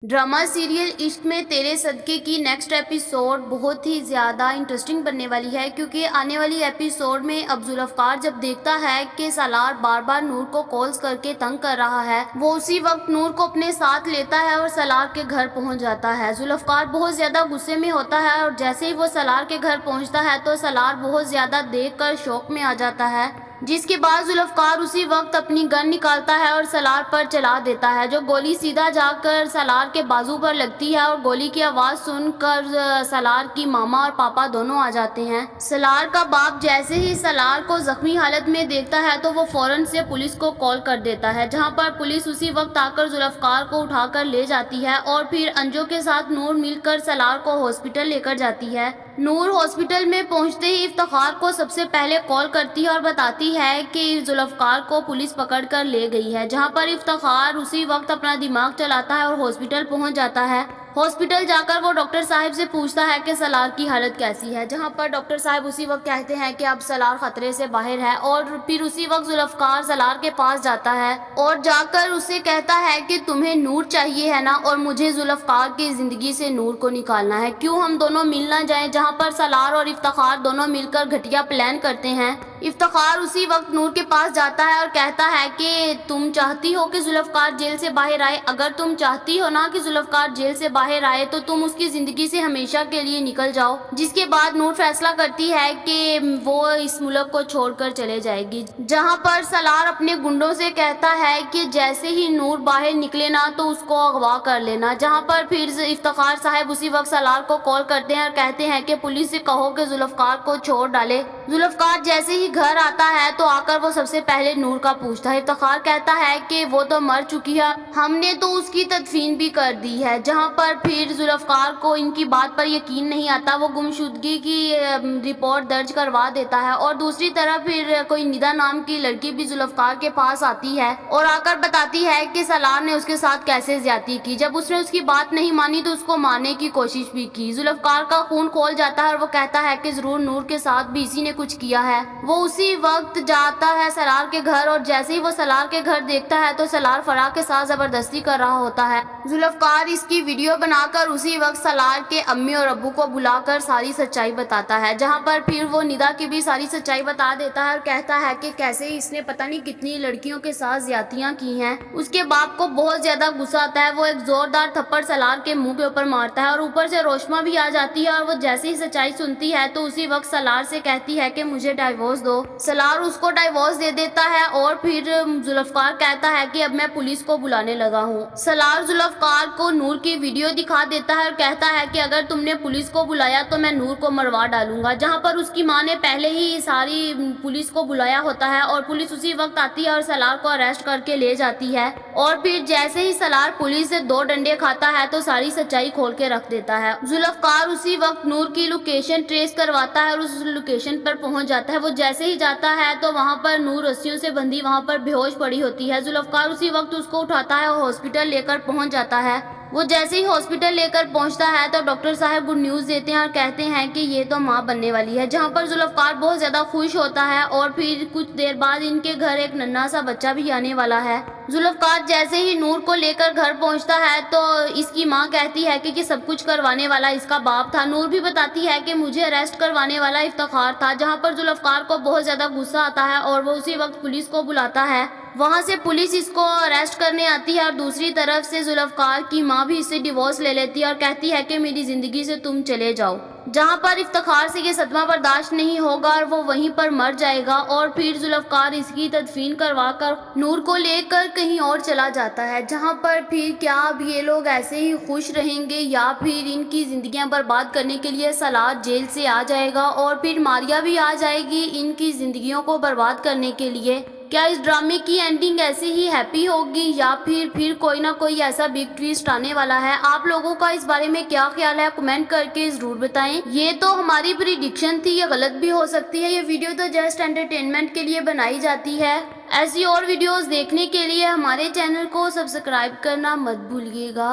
Drama serial इश्क में तेरे सदके की नेक्स्ट एपिसोड बहुत ही ज़्यादा इंटरेस्टिंग बनने वाली है, क्योंकि आने वाली एपिसोड में अब जुल्फ़कार जब देखता है कि सालार बार बार नूर को कॉल्स करके तंग कर रहा है, वो उसी वक्त नूर को अपने साथ लेता है और सालार के घर पहुंच जाता है। जुल्फ़कार बहुत ज़्यादा गुस्से में होता है और जैसे ही वो सालार के घर पहुंचता है तो सालार बहुत ज़्यादा देखकर शौक में आ जाता है, जिसके बाद जुल्फ़कार उसी वक्त अपनी गन निकालता है और सालार पर चला देता है, जो गोली सीधा जाकर सालार के बाजू पर लगती है और गोली की आवाज़ सुनकर सालार की मामा और पापा दोनों आ जाते हैं। सालार का बाप जैसे ही सालार को जख्मी हालत में देखता है तो वो फौरन से पुलिस को कॉल कर देता है, जहां पर पुलिस उसी वक्त आकर जुल्फ़कार को उठाकर ले जाती है और फिर अंजू के साथ नूर मिलकर सालार को हॉस्पिटल लेकर जाती है। नूर हॉस्पिटल में पहुंचते ही इफ्तिखार को सबसे पहले कॉल करती है और बताती है कि जुल्फ़कार को पुलिस पकड़ कर ले गई है, जहां पर इफ्तिखार उसी वक्त अपना दिमाग चलाता है और हॉस्पिटल पहुंच जाता है। हॉस्पिटल जाकर वो डॉक्टर साहब से पूछता है कि सालार की हालत कैसी है, जहां पर डॉक्टर साहब उसी वक्त कहते हैं कि अब सालार खतरे से बाहर है। और फिर उसी वक्त जुल्फ़कार सालार के पास जाता है और जाकर उसे कहता है कि तुम्हें नूर चाहिए है ना, और मुझे जुल्फ़कार की जिंदगी से नूर को निकालना है, क्यों हम दोनों मिल ना जाएं। जहां पर सालार और इफ्तिखार दोनों मिलकर घटिया प्लान करते हैं। इफ्तिखार उसी वक्त नूर के पास जाता है और कहता है कि तुम चाहती हो कि जुल्फ़कार जेल से बाहर आए, अगर तुम चाहती हो ना कि जुल्फ़कार जेल से बाहर आए तो तुम उसकी जिंदगी से हमेशा के लिए निकल जाओ। जिसके बाद नूर फैसला करती है कि वो इस मुल्क को छोड़कर चले जाएगी, जहां पर सालार अपने गुंडों से कहता है कि जैसे ही नूर बाहर निकले ना तो उसको अगवा कर लेना। जहां पर फिर इफ्तिखार साहब उसी वक्त सालार को कॉल करते हैं और कहते हैं कि पुलिस से कहो कि जुल्फ़कार को छोड़ डाले। जुल्फ़कार जैसे ही घर आता है तो आकर वो सबसे पहले नूर का पूछता है। इफ्तिखार कहता है कि वो तो मर चुकी है, हमने तो उसकी तदफीन भी कर दी है। जहां पर फिर जुल्फ़कार को इनकी बात पर यकीन नहीं आता, वो गुमशुदगी की रिपोर्ट दर्ज करवा देता है। और दूसरी तरफ फिर कोई निदा नाम की लड़की भी जुल्फ़कार के पास आती है और आकर बताती है कि सालार ने उसके साथ कैसे ज्यादती की। जब उसने उसकी बात नहीं मानी तो उसको मारने की कोशिश भी की। जुल्फ़कार का खून खोल जाता है और वो कहता है कि जरूर नूर के साथ भी इसी ने कुछ किया है। वो उसी वक्त जाता है सालार के घर और जैसे ही वो सालार के घर देखता है तो सालार फराह के साथ जबरदस्ती कर रहा होता है। जुल्फ़कार इसकी वीडियो बनाकर उसी वक्त सालार के अम्मी और अब्बू को बुलाकर सारी सच्चाई बताता है, जहां पर फिर वो निदा की भी सारी सच्चाई बता देता है और कहता है कि कैसे इसने पता नहीं कितनी लड़कियों के साथ ज्यादतियां की हैं। उसके बाप को बहुत ज्यादा गुस्सा आता है, वो एक जोरदार थप्पड़ सालार के मुंह के ऊपर मारता है और ऊपर से रोशमा भी आ जाती है और वो जैसे ही सच्चाई सुनती है तो उसी वक्त सालार से कहती है कि मुझे डाइवोर्स दो। सालार उसको डाइवोर्स दे देता है और फिर जुल्फ़कार कहता है कि अब मैं पुलिस को बुलाने लगा हूँ। सालार जुल्फ़कार को नूर की वीडियो दिखा देता है और कहता है कि अगर तुमने पुलिस को बुलाया तो मैं नूर को मरवा डालूंगा। जहां पर उसकी माँ ने पहले ही सारी पुलिस को बुलाया होता है और पुलिस उसी वक्त आती है और सालार को अरेस्ट करके ले जाती है। और फिर जैसे ही सालार पुलिस से 2 डंडे खाता है तो सारी सच्चाई खोल के रख देता है। जुल्फ़कार उसी वक्त नूर की लोकेशन ट्रेस करवाता है और उस लोकेशन पर पहुंच जाता है। वो जैसे ही जाता है तो वहां पर नूर रस्सियों से बंधी वहां पर बेहोश पड़ी होती है। जुल्फ़कार उसी वक्त उसको उठाता है और हॉस्पिटल लेकर पहुंच जाता है। वो जैसे ही हॉस्पिटल लेकर पहुंचता है तो डॉक्टर साहब गुड न्यूज़ देते हैं और कहते हैं कि ये तो माँ बनने वाली है, जहां पर जुल्फ़कार बहुत ज़्यादा खुश होता है। और फिर कुछ देर बाद इनके घर एक नन्हा सा बच्चा भी आने वाला है। जुल्फ़कार जैसे ही नूर को लेकर घर पहुंचता है तो इसकी माँ कहती है कि सब कुछ करवाने वाला इसका बाप था। नूर भी बताती है कि मुझे अरेस्ट करवाने वाला इफ्तिखार था, जहां पर जुल्फ़कार को बहुत ज़्यादा गुस्सा आता है और वो उसी वक्त पुलिस को बुलाता है। वहां से पुलिस इसको अरेस्ट करने आती है और दूसरी तरफ से जुल्फ़कार की माँ भी इससे डिवोर्स ले लेती है और कहती है कि मेरी जिंदगी से तुम चले जाओ। जहां पर इफ्तिखार से ये सदमा बर्दाश्त नहीं होगा और वो वहीं पर मर जाएगा। और फिर जुल्फ़कार इसकी तदफीन करवाकर नूर को लेकर कहीं और चला जाता है। जहां पर फिर क्या अब ये लोग ऐसे ही खुश रहेंगे या फिर इनकी जिंदगियां बर्बाद करने के लिए सालार जेल से आ जाएगा और फिर मारिया भी आ जाएगी इनकी जिंदगियों को बर्बाद करने के लिए। क्या इस ड्रामे की एंडिंग ऐसे ही हैप्पी होगी या फिर कोई ना कोई ऐसा बिग ट्विस्ट आने वाला है? आप लोगों का इस बारे में क्या ख्याल है, कमेंट करके जरूर बताएं। ये तो हमारी प्रिडिक्शन थी, ये गलत भी हो सकती है। ये वीडियो तो जस्ट एंटरटेनमेंट के लिए बनाई जाती है। ऐसी और वीडियोस देखने के लिए हमारे चैनल को सब्सक्राइब करना मत भूलिएगा।